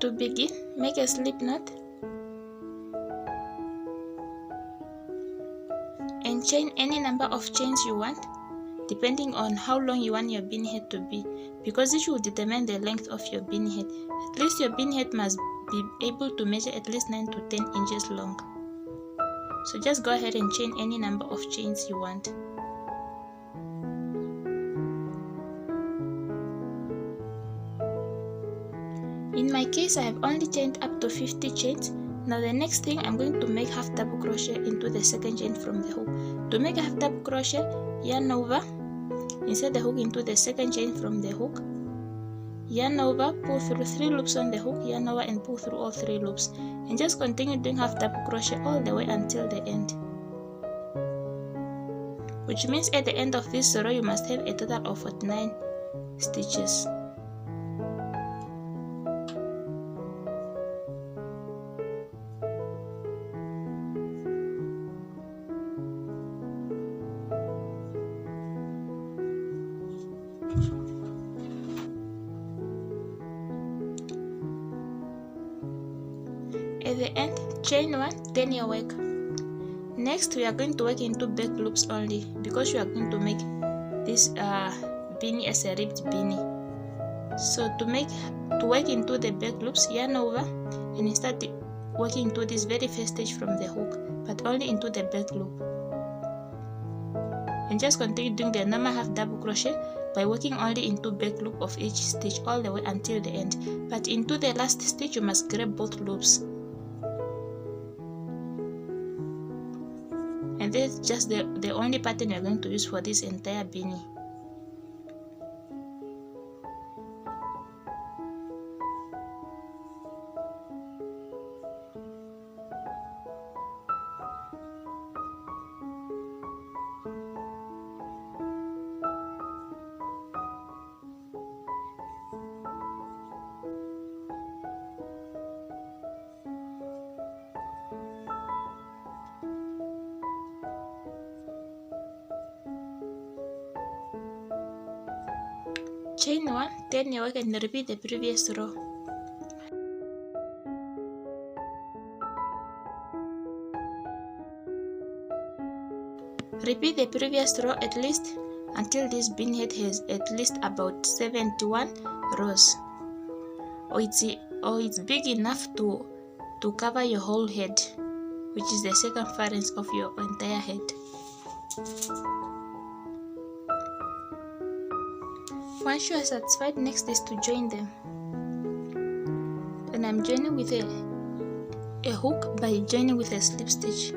To begin, make a slip knot and chain any number of chains you want, depending on how long you want your beanie head to be, because this will determine the length of your beanie head. At least your beanie head must be able to measure at least 9 to 10 inches long. So just go ahead and chain any number of chains you want. In my case, I have only chained up to 50 chains. Now the next thing, I'm going to make half double crochet into the second chain from the hook. To make a half double crochet, yarn over, insert the hook into the second chain from the hook, yarn over, pull through 3 loops on the hook, yarn over and pull through all 3 loops, and just continue doing half double crochet all the way until the end. Which means at the end of this row, you must have a total of 49 stitches. At the end, chain 1, then your work. Next, we are going to work into back loops only, because we are going to make this beanie as a ribbed beanie. So to work into the back loops, yarn over and start working into this very first stitch from the hook, but only into the back loop. And just continue doing the normal half double crochet by working only into back loop of each stitch all the way until the end. But into the last stitch, you must grab both loops. And that's just the only pattern you're going to use for this entire beanie. Chain 1, turn your work and repeat the previous row. Repeat the previous row at least until this beanie head has at least about 71 rows, or it's big enough to cover your whole head, which is the circumference of your entire head. Once you are satisfied, next is to join them. And I'm joining with a hook by joining with a slip stitch.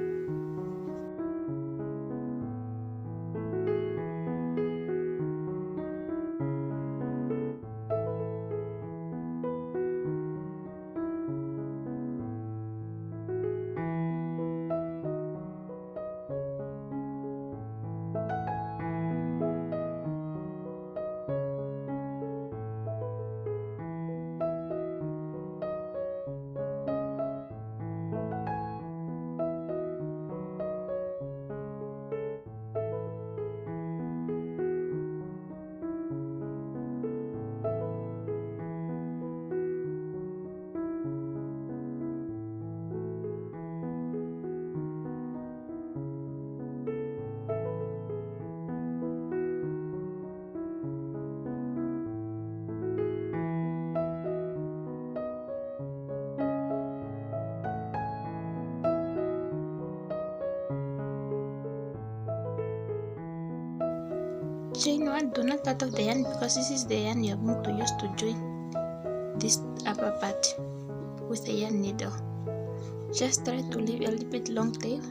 Chain 1, do not cut off the yarn because this is the yarn you are going to use to join this upper part with a yarn needle. Just try to leave a little bit long tail